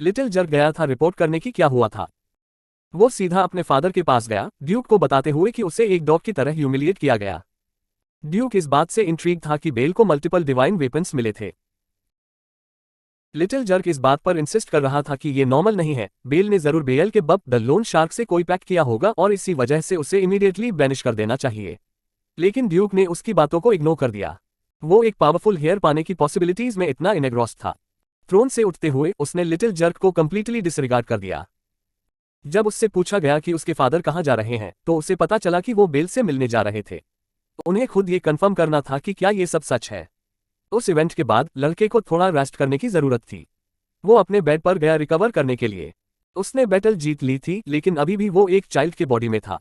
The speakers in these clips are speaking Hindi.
लिटिल जर्क गया था रिपोर्ट करने की क्या हुआ था। वो सीधा अपने फादर के पास गया, ड्यूक को बताते हुए कि उसे एक डॉग की तरह ह्यूमिलिएट किया गया। ड्यूक इस बात से इंट्रीग था कि बेल को मल्टीपल डिवाइन वेपन्स मिले थे। लिटिल जर्क इस बात पर इंसिस्ट कर रहा था कि ये नॉर्मल नहीं है, बेल ने जरूर बेल के बब द लोन शार्क से कोई पैक्ट किया होगा और इसी वजह से उसे इमीडिएटली बैनिश कर देना चाहिए। लेकिन ड्यूक ने उसकी बातों को इग्नोर कर दिया। वो एक पावरफुल हेयर पाने की पॉसिबिलिटीज में इतना इनेग्रॉस था। थ्रोन से उठते हुए उसने लिटिल जर्क को कंप्लीटली डिसरिगार्ड कर दिया। जब उससे पूछा गया कि उसके फादर कहाँ जा रहे हैं तो उसे पता चला कि वो बेल से मिलने जा रहे थे। उन्हें खुद ये कंफर्म करना था कि क्या ये सब सच है। उस इवेंट के बाद लड़के को थोड़ा रेस्ट करने की जरूरत थी। वो अपने बेड पर गया रिकवर करने के लिए। उसने बैटल जीत ली थी लेकिन अभी भी वो एक चाइल्ड के बॉडी में था।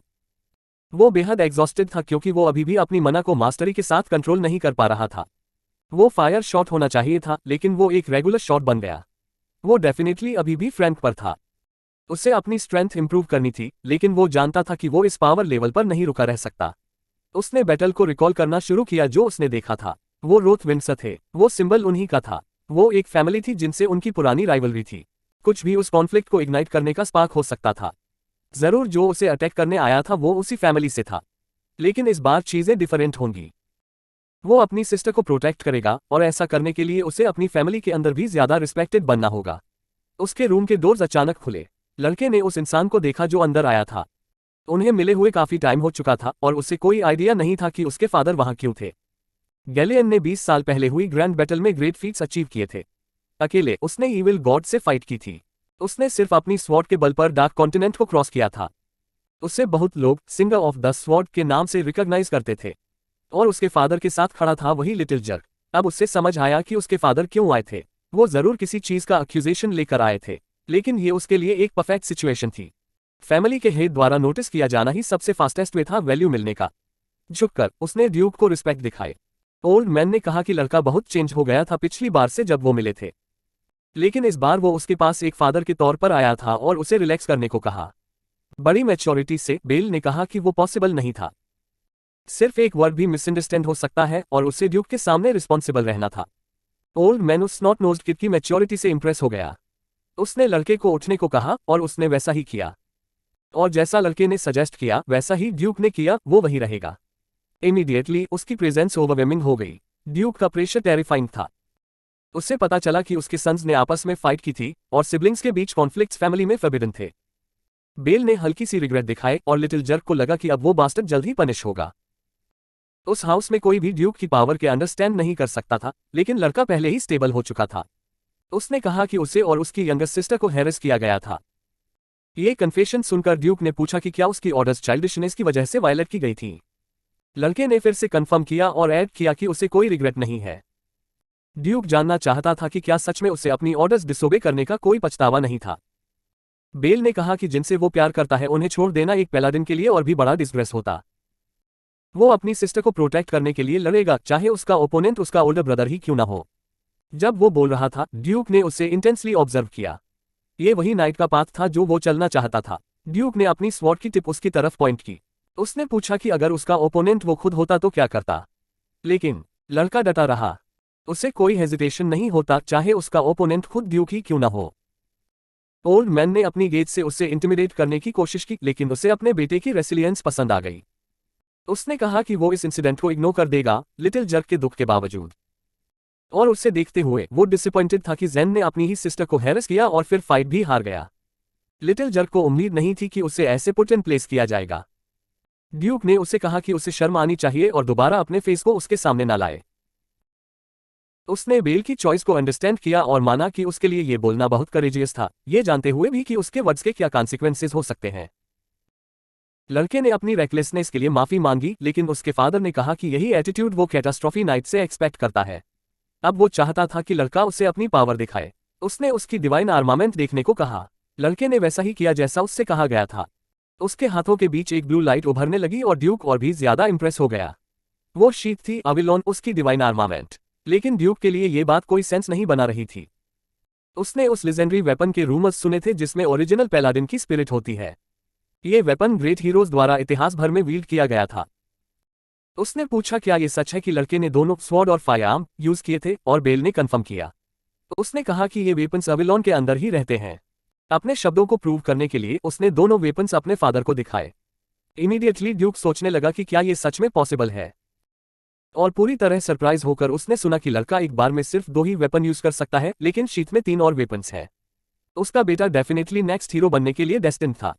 वो बेहद एग्जॉस्टेड था क्योंकि वो अभी भी अपनी मना को मास्टरी के साथ कंट्रोल नहीं कर पा रहा था। वो फायर शॉट होना चाहिए था लेकिन वो एक रेगुलर शॉट बन गया। वो डेफिनेटली अभी भी फ्रैंक पर था। उसे अपनी स्ट्रेंथ इंप्रूव करनी थी लेकिन वो जानता था कि वो इस पावर लेवल पर नहीं रुका रह सकता। उसने बैटल को रिकॉल करना शुरू किया जो उसने देखा था। वो रोथ विंड्स थे, वो सिंबल उन्हीं का था। वो एक फैमिली थी जिनसे उनकी पुरानी राइवलरी थी। कुछ भी उस कॉन्फ्लिक्ट को इग्नाइट करने का स्पार्क हो सकता था। जरूर जो उसे अटैक करने आया था वो उसी फैमिली से था। लेकिन इस बार चीजें डिफरेंट होंगी। वो अपनी सिस्टर को प्रोटेक्ट करेगा और ऐसा करने के लिए उसे अपनी फैमिली के अंदर भी ज्यादा रिस्पेक्टेड बनना होगा। उसके रूम के डोर्स अचानक खुले। लड़के ने उस इंसान को देखा जो अंदर आया था। उन्हें मिले हुए काफी टाइम हो चुका था और उसे कोई आइडिया नहीं था कि उसके फादर वहां क्यों थे। गैलियन ने 20 साल पहले हुई ग्रैंड बैटल में ग्रेट फीट्स अचीव किए थे। अकेले उसने ईविल गॉड से फाइट की थी। उसने सिर्फ अपनी स्वॉर्ड के बल पर डार्क कॉन्टिनेंट को क्रॉस किया था। उससे बहुत लोग सिंगर ऑफ द स्वॉर्ड के नाम से रिकॉग्नाइज करते थे। और उसके फादर के साथ खड़ा था वही लिटिल जर्क। अब उससे समझ आया कि उसके फादर क्यों आए थे। वो जरूर किसी चीज का अक्यूजेशन लेकर आए थे लेकिन ये उसके लिए एक परफेक्ट सिचुएशन थी। फैमिली के हेड द्वारा नोटिस किया जाना ही सबसे फास्टेस्ट वे था वैल्यू मिलने का। झुककर उसने ड्यूक को रिस्पेक्ट दिखाए। ओल्ड मैन ने कहा कि लड़का बहुत चेंज हो गया था पिछली बार से जब वो मिले थे। लेकिन इस बार वो उसके पास एक फादर के तौर पर आया था और उसे रिलैक्स करने को कहा। बड़ी मैच्योरिटी से बेल ने कहा कि वो पॉसिबल नहीं था। सिर्फ एक वर्ड भी मिसअंडरस्टैंड हो सकता है और उसे ड्यूक के सामने रिस्पॉन्सिबल रहना था। ओल्ड मैन उस नॉट नोज्ड किड की मैच्योरिटी से इंप्रेस हो गया। उसने लड़के को उठने को कहा और उसने वैसा ही किया। और जैसा लड़के ने सजेस्ट किया वैसा ही ड्यूक ने किया, वो वही रहेगा। इमीडिएटली उसकी प्रेजेंस ओवरवेलमिंग हो गई। ड्यूक का प्रेशर टेरिफाइंग था। उससे पता चला कि उसके सन्स ने आपस में फाइट की थी और सिबलिंग्स के बीच कॉन्फ्लिक्ट्स फैमिली में फॉरबिडन थे। बेल ने हल्की सी रिग्रेट दिखाए और लिटिल जर्क को लगा कि अब वो बास्टर्ड जल्द ही पनिश होगा। उस हाउस में कोई भी ड्यूक की पावर के अंडरस्टैंड नहीं कर सकता था लेकिन लड़का पहले ही स्टेबल हो चुका था। उसने कहा कि उसे और उसकी यंगेस्ट सिस्टर को हैरेस किया गया था। ये कन्फेशन सुनकर ड्यूक ने पूछा कि क्या उसकी ऑर्डर्स चाइल्डिशनेस की वजह से वायलेट की गई थी। लड़के ने फिर से कंफर्म किया और ऐड किया कि उसे कोई रिग्रेट नहीं है। ड्यूक जानना चाहता था कि क्या सच में उसे अपनी ऑर्डर्स डिसोबे करने का कोई पछतावा नहीं था। बेल ने कहा कि जिनसे वो प्यार करता है उन्हें छोड़ देना एक पैलाडिन के लिए और भी बड़ा डिसग्रेस होता। वो अपनी सिस्टर को प्रोटेक्ट करने के लिए लड़ेगा चाहे उसका ओपोनेंट उसका ओल्डर ब्रदर ही क्यों ना हो। जब वो बोल रहा था ड्यूक ने उसे इंटेंसली ऑब्जर्व किया। ये वही नाइट का पाथ था जो वो चलना चाहता था। ड्यूक ने अपनी स्वॉर्ड की टिप उसकी तरफ पॉइंट की। उसने पूछा कि अगर उसका ओपोनेंट वो खुद होता तो क्या करता। लेकिन लड़का डटा रहा। उसे कोई हेजिटेशन नहीं होता चाहे उसका ओपोनेंट खुद ड्यूक ही क्यों ना हो। ओल्ड मैन ने अपनी गेज से उसे इंटिमिडेट करने की कोशिश की लेकिन उसे अपने बेटे की रेसिलियंस पसंद आ गई। उसने कहा कि वो इस इंसिडेंट को इग्नोर कर देगा लिटिल जर्क के दुख के बावजूद। और उसे देखते हुए वो डिसअपॉइंटेड था कि जेन ने अपनी ही सिस्टर को हैरेस किया और फिर फाइट भी हार गया। लिटिल जर्क को उम्मीद नहीं थी कि उसे ऐसे पुट इन प्लेस किया जाएगा। ड्यूक ने उसे कहा कि उसे शर्म आनी चाहिए और दोबारा अपने फेस को उसके सामने ना लाए। उसने बेल की चॉइस को अंडरस्टैंड किया और माना कि उसके लिए ये बोलना बहुत करेजियस था, ये जानते हुए भी कि उसके वर्ड्स के क्या कॉन्सिक्वेंसेस हो सकते हैं। लड़के ने अपनी रेकलेसनेस के लिए माफी मांगी लेकिन उसके फादर ने कहा कि यही एटीट्यूड वो कैटास्ट्रॉफी नाइट से एक्सपेक्ट करता है। अब वो चाहता था कि लड़का उसे अपनी पावर दिखाए। उसने उसकी डिवाइन आर्मामेंट देखने को कहा। लड़के ने वैसा ही किया जैसा उससे कहा गया था। उसके हाथों के बीच एक ब्लू लाइट उभरने लगी और ड्यूक और भी ज्यादा इंप्रेस हो गया। वो शीट थी अविलोन उसकी डिवाइन आर्मामेंट। लेकिन ड्यूक के लिए ये बात कोई सेंस नहीं बना रही थी। उसने उस लेजेंडरी वेपन के रूमर्स सुने थे जिसमें ओरिजिनल पैलाडिन की स्पिरिट होती है। ये वेपन ग्रेट हीरोज द्वारा इतिहास भर में वील्ड किया गया था। उसने पूछा क्या ये सच है कि लड़के ने दोनों स्वॉर्ड और फायरआर्म यूज किए थे और बेल ने कंफर्म किया। उसने कहा कि ये वेपन्स अविलॉन के अंदर ही रहते हैं। अपने शब्दों को प्रूव करने के लिए उसने दोनों वेपन्स अपने फादर को दिखाए। इमीडिएटली ड्यूक सोचने लगा कि क्या ये सच में पॉसिबल है, और पूरी तरह सरप्राइज होकर उसने सुना कि लड़का एक बार में सिर्फ 2 ही वेपन यूज कर सकता है, लेकिन शीट में 3 और वेपन्स है। उसका बेटा डेफिनेटली नेक्स्ट हीरो बनने के लिए डेस्टिन्ड था।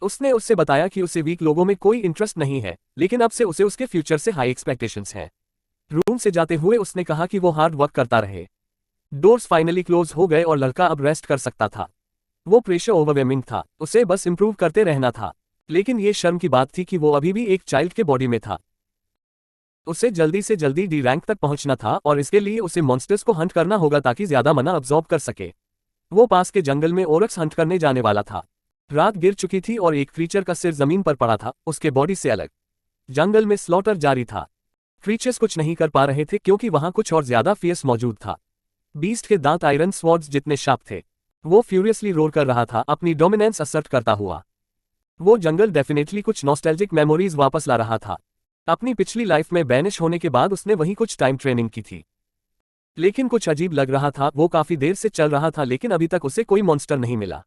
उसने उससे बताया कि उसे वीक लोगों में कोई इंटरेस्ट नहीं है, लेकिन अब से उसे उसके फ्यूचर से हाई एक्सपेक्टेशंस हैं। रूम से जाते हुए उसने कहा कि वो हार्ड वर्क करता रहे। डोर्स फाइनली क्लोज हो गए और लड़का अब रेस्ट कर सकता था। वो प्रेशर ओवरवेलमिंग था, उसे बस इंप्रूव करते रहना था। लेकिन ये शर्म की बात थी कि वो अभी भी एक चाइल्ड के बॉडी में था। उसे जल्दी से जल्दी डी रैंक तक पहुंचना था और इसके लिए उसे मॉन्स्टर्स को हंट करना होगा ताकि ज्यादा मना अब्सॉर्ब कर सके। वो पास के जंगल में ओरक्स हंट करने जाने वाला था। रात गिर चुकी थी और एक क्रीचर का सिर जमीन पर पड़ा था, उसके बॉडी से अलग। जंगल में स्लॉटर जारी था। क्रीचर्स कुछ नहीं कर पा रहे थे क्योंकि वहां कुछ और ज्यादा फियर्स मौजूद था। बीस्ट के दांत आयरन स्वॉर्ड्स जितने शार्प थे। वो फ्यूरियसली रोर कर रहा था, अपनी डोमिनेंस असर्ट करता हुआ। वो जंगल डेफिनेटली कुछ नॉस्टैल्जिक मेमोरीज वापस ला रहा था। अपनी पिछली लाइफ में बैनिश होने के बाद उसने वहीं कुछ टाइम ट्रेनिंग की थी। लेकिन कुछ अजीब लग रहा था। वो काफी देर से चल रहा था लेकिन अभी तक उसे कोई मॉन्स्टर नहीं मिला।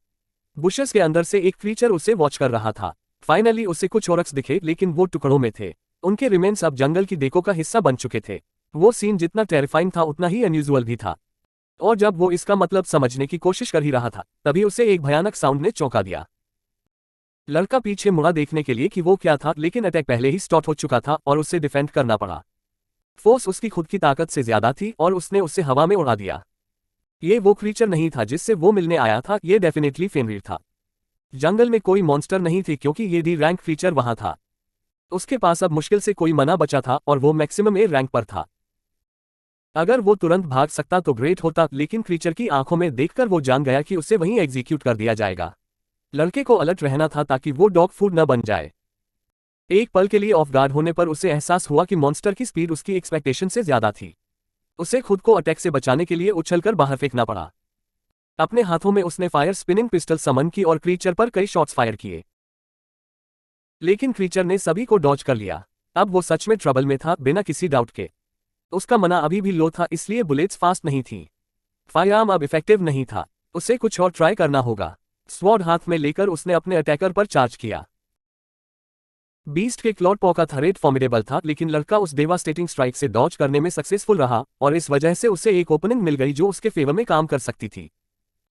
बुशेस के अंदर से एक क्रीचर उसे वॉच कर रहा था। फाइनली उसे कुछ ओरक्स दिखे, लेकिन वो टुकड़ों में थे। उनके रिमेन्स अब जंगल की देखो का हिस्सा बन चुके थे। वो सीन जितना टेरिफाइंग था उतना ही अनयूजुअल भी था। और जब वो इसका मतलब समझने की कोशिश कर ही रहा था, तभी उसे एक भयानक साउंड ने चौंका दिया। लड़का पीछे मुड़ा देखने के लिए कि वो क्या था, लेकिन अटैक पहले ही स्टार्ट हो चुका था और उसे डिफेंड करना पड़ा। फोर्स उसकी खुद की ताकत से ज्यादा थी और उसने उसे हवा में उड़ा दिया। ये वो क्रीचर नहीं था जिससे वो मिलने आया था, ये डेफिनेटली फेनरिर था। जंगल में कोई मॉन्स्टर नहीं थे क्योंकि ये डी रैंक क्रीचर वहां था। उसके पास अब मुश्किल से कोई मना बचा था और वो मैक्सिमम ए रैंक पर था। अगर वो तुरंत भाग सकता तो ग्रेट होता, लेकिन क्रीचर की आंखों में देखकर वो जान गया कि उसे वहीं एग्जीक्यूट कर दिया जाएगा। लड़के को अलर्ट रहना था ताकि वो डॉग फूड न बन जाए। एक पल के लिए ऑफ गार्ड होने पर उसे एहसास हुआ कि मॉन्स्टर की स्पीड उसकी एक्सपेक्टेशन से ज्यादा थी। उसे खुद को अटैक से बचाने के लिए उछलकर बाहर फेंकना पड़ा। अपने हाथों में उसने फायर स्पिनिंग पिस्टल समन की और क्रीचर पर कई शॉट्स फायर किए, लेकिन क्रीचर ने सभी को डॉज कर लिया। अब वो सच में ट्रबल में था, बिना किसी डाउट के। उसका मना अभी भी लो था, इसलिए बुलेट्स फास्ट नहीं थी। फायरआर्म अब इफेक्टिव नहीं था। उसे कुछ और ट्राई करना होगा। स्वॉर्ड हाथ में लेकर उसने अपने अटैकर पर चार्ज किया। बीस्ट के क्लॉड पॉ का थ्रेट फॉर्मिडेबल था, लेकिन लड़का उस डेवास्टेटिंग स्ट्राइक से डॉज करने में सक्सेसफुल रहा और इस वजह से उसे एक ओपनिंग मिल गई जो उसके फेवर में काम कर सकती थी।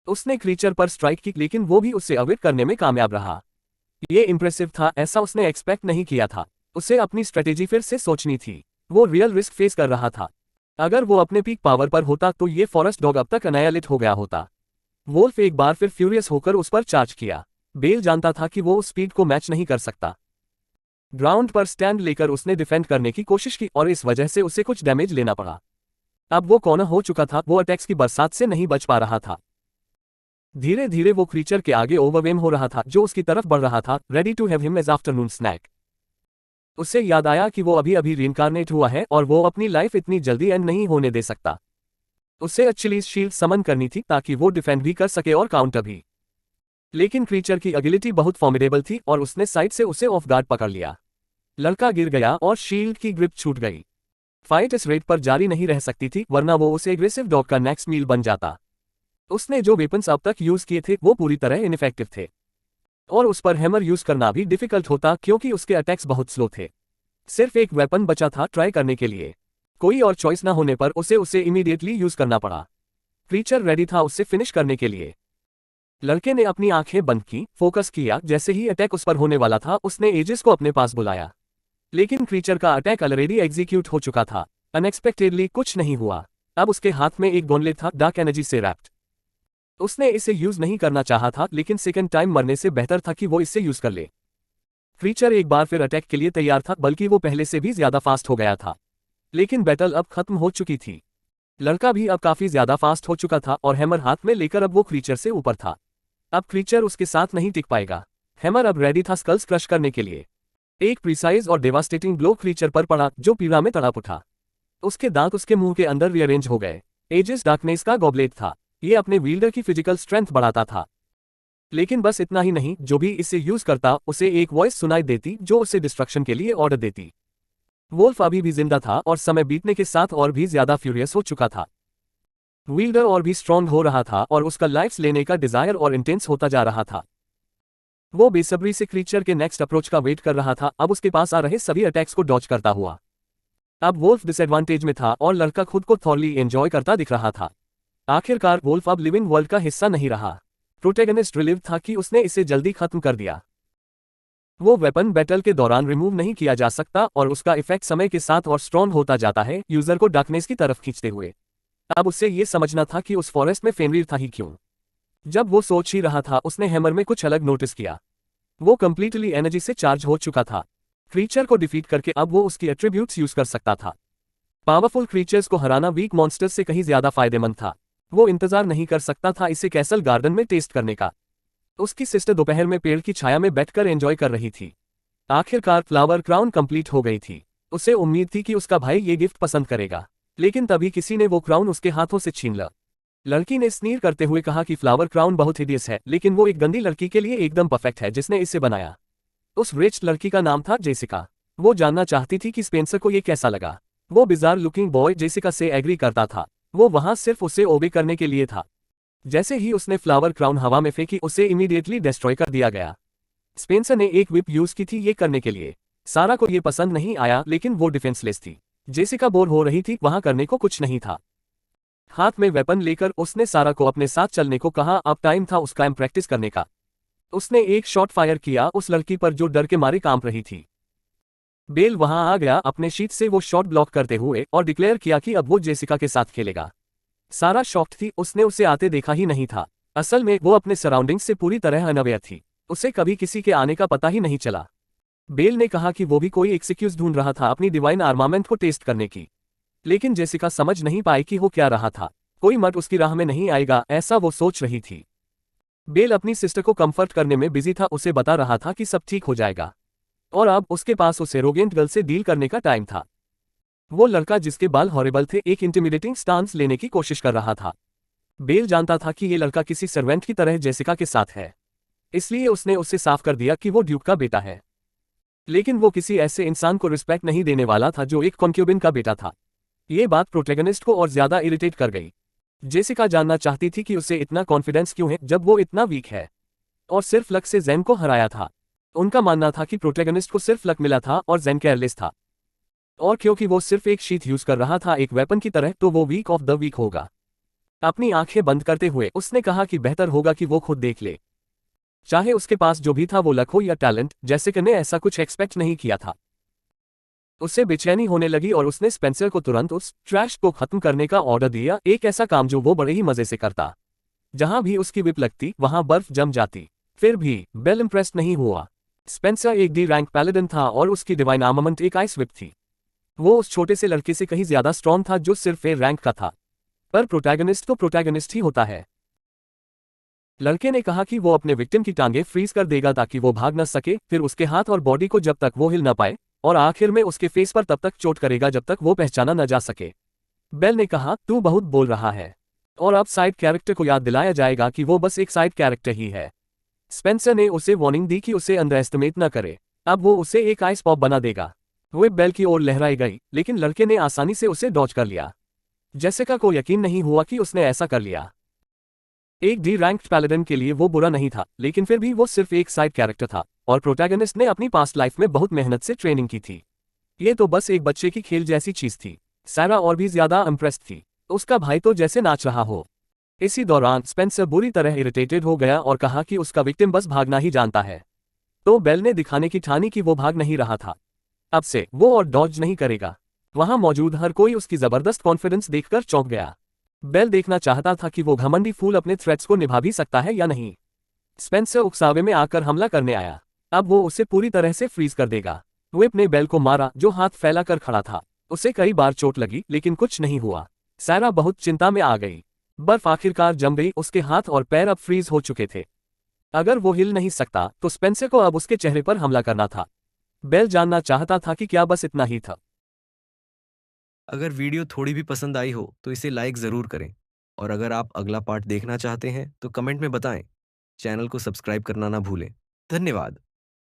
उसने क्रीचर पर स्ट्राइक की, लेकिन वो भी उसे अवॉइड करने में कामयाब रहा। ये इंप्रेसिव था, ऐसा उसने एक्सपेक्ट नहीं किया था। उसे अपनी स्ट्रेटेजी फिर से सोचनी थी। वो रियल रिस्क फेस कर रहा था। अगर वो अपने पीक पावर पर होता तो ये फॉरेस्ट डॉग अब तक अनायलिट हो गया होता। वोल्फ एक बार फिर फ्यूरियस होकर उस पर चार्ज किया। बेल जानता था कि वो उस स्पीड को मैच नहीं कर सकता। ग्राउंड पर स्टैंड लेकर उसने डिफेंड करने की कोशिश की और इस वजह से उसे कुछ डैमेज लेना पड़ा। अब वो कॉर्नर हो चुका था, वो अटैक्स की बरसात से नहीं बच पा रहा था। धीरे धीरे वो क्रीचर के आगे ओवरवेम हो रहा था जो उसकी तरफ बढ़ रहा था, ready to have him as afternoon snack. उसे याद आया कि वो अभी अभी रीइंकार्नेट हुआ है और वो अपनी लाइफ इतनी जल्दी एंड नहीं होने दे सकता। उसे एक्चुअली शील्ड समन करनी थी ताकि वो डिफेंड भी कर सके और काउंटर भी। लेकिन क्रीचर की एबिलिटी बहुत फॉर्मिडेबल थी और उसने साइड से उसे ऑफ गार्ड पकड़ लिया। लड़का गिर गया और शील्ड की ग्रिप छूट गई। फाइट इस रेट पर जारी नहीं रह सकती थी, वरना वो उसे एग्रेसिव डॉग का नेक्स्ट मील बन जाता। उसने जो वेपन्स अब तक यूज किए थे वो पूरी तरह इनइफेक्टिव थे, और उस पर हैमर यूज करना भी डिफिकल्ट होता क्योंकि उसके अटैक्स बहुत स्लो थे। सिर्फ एक वेपन बचा था ट्राई करने के लिए। कोई और चॉइस ना होने पर उसे इमीडिएटली यूज करना पड़ा। क्रीचर रेडी था उससे फिनिश करने के लिए। लड़के ने अपनी आंखें बंद की, फोकस किया। जैसे ही अटैक उस पर होने वाला था उसने एजिस को अपने पास बुलाया, लेकिन क्रीचर का अटैक ऑलरेडी एग्जीक्यूट हो चुका था। अनएक्सपेक्टेडली कुछ नहीं हुआ। अब उसके हाथ में एक गॉन्टलेट था, डार्क एनर्जी से रैप्ड। उसने इसे यूज नहीं करना चाहा था, लेकिन सेकंड टाइम मरने से बेहतर था कि वो इसे यूज कर ले। क्रीचर एक बार फिर अटैक के लिए तैयार था, बल्कि वो पहले से भी ज्यादा फास्ट हो गया था। लेकिन बैटल अब खत्म हो चुकी थी। लड़का भी अब काफी ज्यादा फास्ट हो चुका था और हैमर हाथ में लेकर अब वो क्रीचर से ऊपर था। अब क्रीचर उसके साथ नहीं टिक पाएगा। हैमर अब रेडी था स्कल्स क्रश करने के लिए। एक प्रिसाइज और डेवास्टेटिंग ब्लो क्रीचर पर पड़ा जो पीड़ा में तड़प उठा। उसके दांत उसके मुंह के अंदर रीअरेंज हो गए। एजिस डार्कनेस का गॉबलेट था। ये अपने विल्डर की फिजिकल स्ट्रेंथ बढ़ाता था। लेकिन बस इतना ही नहीं, जो भी इसे यूज करता उसे एक वॉइस सुनाई देती जो उसे डिस्ट्रक्शन के लिए ऑर्डर देती। वोल्फ अभी भी जिंदा था और समय बीतने के साथ और भी ज्यादा फ्यूरियस हो चुका था। विल्डर और भी स्ट्रॉन्ग हो रहा था और उसका लाइफ्स लेने का डिजायर और इंटेंस होता जा रहा था। वो बेसब्री से क्रीचर के नेक्स्ट अप्रोच का वेट कर रहा था, अब उसके पास आ रहे सभी अटैक्स को डॉज करता हुआ। अब वोल्फ डिसएडवांटेज में था और लड़का खुद को थॉरली एंजॉय करता दिख रहा था। आखिरकार वोल्फ अब लिविंग वर्ल्ड का हिस्सा नहीं रहा। प्रोटैगनिस्ट रिलीव था कि उसने इसे जल्दी खत्म कर दिया। वो वेपन बैटल के दौरान रिमूव नहीं किया जा सकता और उसका इफेक्ट समय के साथ और स्ट्रॉन्ग होता जाता है, यूजर को डार्कनेस की तरफ खींचते हुए। अब उससे ये समझना था कि उस फॉरेस्ट में फेनरीर था ही क्यों। जब वो सोच ही रहा था उसने हैमर में कुछ अलग नोटिस किया। वो कंप्लीटली एनर्जी से चार्ज हो चुका था। क्रीचर को डिफीट करके अब वो उसकी एट्रीब्यूट्स यूज कर सकता था। पावरफुल क्रीचर्स को हराना वीक मॉन्स्टर्स से कहीं ज्यादा फायदेमंद था। वो इंतजार नहीं कर सकता था इसे कैसल गार्डन में टेस्ट करने का। उसकी सिस्टर दोपहर में पेड़ की छाया में बैठकर एंजॉय कर रही थी। आखिरकार फ्लावर क्राउन कंप्लीट हो गई थी। उसे उम्मीद थी कि उसका भाई ये गिफ्ट पसंद करेगा, लेकिन तभी किसी ने वो क्राउन उसके हाथों से छीन लिया। लड़की ने स्नीर करते हुए कहा कि फ्लावर क्राउन बहुत हिडियस है, लेकिन वो एक गंदी लड़की के लिए एकदम परफेक्ट है जिसने इसे बनाया। उस रिच लड़की का नाम था जेसिका। वो जानना चाहती थी कि स्पेंसर को ये कैसा लगा। वो बिजार लुकिंग बॉय जेसिका से एग्री करता था। वो वहां सिर्फ उसे ओबे करने के लिए था। जैसे ही उसने फ्लावर क्राउन हवा में फेंकी उसे इमीडिएटली डिस्ट्रॉय कर दिया गया। स्पेंसर ने एक व्हिप यूज की थी ये करने के लिए। सारा को ये पसंद नहीं आया, लेकिन वो डिफेंसलेस थी। जेसिका बोर हो रही थी, वहां करने को कुछ नहीं था। हाथ में वेपन लेकर उसने सारा को अपने साथ चलने को कहा। अब टाइम था उसका प्रैक्टिस करने का। उसने एक शॉट फायर किया उस लड़की पर जो डर के मारे कांप रही थी। बेल वहां आ गया अपने शीट से वो शॉट ब्लॉक करते हुए और डिक्लेयर किया कि अब वो जेसिका के साथ खेलेगा। सारा शॉक्ड थी, उसने उसे आते देखा ही नहीं था। असल में वो अपने सराउंडिंग्स से पूरी तरह अनअवेयर थी। उसे कभी किसी के आने का पता ही नहीं चला। बेल ने कहा कि वो भी कोई एक्सक्यूज ढूंढ रहा था अपनी डिवाइन आर्मामेंट को टेस्ट करने की, लेकिन जेसिका समझ नहीं पाई कि वो क्या रहा था। कोई मर्द उसकी राह में नहीं आएगा, ऐसा वो सोच रही थी। बेल अपनी सिस्टर को कंफर्ट करने में बिजी था, उसे बता रहा था कि सब ठीक हो जाएगा और अब उसके पास उस एरोगेंट गर्ल से डील करने का टाइम था। वो लड़का जिसके बाल हॉरिबल थे एक इंटिमिडेटिंग स्टांस लेने की कोशिश कर रहा था। बेल जानता था कि ये लड़का किसी सर्वेंट की तरह जेसिका के साथ है, इसलिए उसने उससे साफ कर दिया कि वो ड्यूक का बेटा है। लेकिन वो किसी ऐसे इंसान को रिस्पेक्ट नहीं देने वाला था जो एक कॉन्क्यूबिन का बेटा था। ये बात प्रोटैगनिस्ट को और ज्यादा इरिटेट कर गई। जेसिका जानना चाहती थी कि उसे इतना कॉन्फिडेंस क्यों है जब वो इतना वीक है और सिर्फ लक से जैन को हराया था। उनका मानना था कि प्रोटैगनिस्ट को सिर्फ लक मिला था और जैन केयरलेस था, और क्योंकि वो सिर्फ एक शीट यूज कर रहा था एक वेपन की तरह, तो वो वीक ऑफ द वीक होगा। अपनी आंखें बंद करते हुए उसने कहा कि बेहतर होगा कि वो खुद देख ले। चाहे उसके पास जो भी था वो लक हो या टैलेंट, जेसिका ने ऐसा कुछ एक्सपेक्ट नहीं किया था। उसे बेचैनी होने लगी और उसने स्पेंसर को तुरंत उस ट्रैश को खत्म करने का ऑर्डर दिया, एक ऐसा काम जो वो बड़े ही मजे से करता। जहां भी उसकी विप लगती वहां बर्फ जम जाती। फिर भी बेल इंप्रेस्ड नहीं हुआ। स्पेंसर एक डी रैंक पैलेडन था और उसकी डिवाइन आर्मामेंट एक आइस विप थी। वो उस छोटे से लड़के से कहीं ज्यादा स्ट्रॉन्ग था जो सिर्फ ए रैंक का था। पर प्रोटैगनिस्ट तो प्रोटैगनिस्ट ही होता है। लड़के ने कहा कि वो अपने विक्टिम की टांगे फ्रीज कर देगा ताकि वो भाग न सके, फिर उसके हाथ और बॉडी को जब तक वो हिल न पाए, और आखिर में उसके फेस पर तब तक चोट करेगा जब तक वो पहचाना न जा सके। बेल ने कहा, तू बहुत बोल रहा है, और अब साइड कैरेक्टर को याद दिलाया जाएगा कि वो बस एक साइड कैरेक्टर ही है। स्पेंसर ने उसे वार्निंग दी कि उसे अंडर एस्टिमेट न करे, अब वो उसे एक आइस पॉप बना देगा। वो बेल की ओर लहराई गई, लेकिन लड़के ने आसानी से उसे डॉज कर लिया। जेसिका को यकीन नहीं हुआ कि उसने ऐसा कर लिया। एक डी रैंक्ड पैलेडन के लिए वो बुरा नहीं था, लेकिन फिर भी वो सिर्फ एक साइड कैरेक्टर था और प्रोटैगनिस्ट ने अपनी पास्ट लाइफ में बहुत मेहनत से ट्रेनिंग की थी। ये तो बस एक बच्चे की खेल जैसी चीज थी। सारा और भी ज्यादा इम्प्रेस्ड थी। उसका भाई तो जैसे नाच रहा हो। इसी दौरान स्पेंसर बुरी तरह इरिटेटेड हो गया और कहा कि उसका विक्टिम बस भागना ही जानता है। तो बेल ने दिखाने की ठानी कि वो भाग नहीं रहा था। अब से वो और डॉज नहीं करेगा। वहां मौजूद हर कोई उसकी जबरदस्त कॉन्फिडेंस देखकर चौंक गया। बेल देखना चाहता था कि वो घमंडी फूल अपने थ्रेट्स को निभा भी सकता है या नहीं। स्पेंसर उकसावे में आकर हमला करने आया। अब वो उसे पूरी तरह से फ्रीज कर देगा। व्हिप ने बेल को मारा जो हाथ फैलाकर खड़ा था। उसे कई बार चोट लगी लेकिन कुछ नहीं हुआ। सारा बहुत चिंता में आ गई। बर्फ आखिरकार जम गई, उसके हाथ और पैर अब फ्रीज हो चुके थे। अगर वो हिल नहीं सकता तो स्पेंसर को अब उसके चेहरे पर हमला करना था। बेल जानना चाहता था कि क्या बस इतना ही था। अगर वीडियो थोड़ी भी पसंद आई हो तो इसे लाइक ज़रूर करें, और अगर आप अगला पार्ट देखना चाहते हैं तो कमेंट में बताएं। चैनल को सब्सक्राइब करना ना भूलें। धन्यवाद।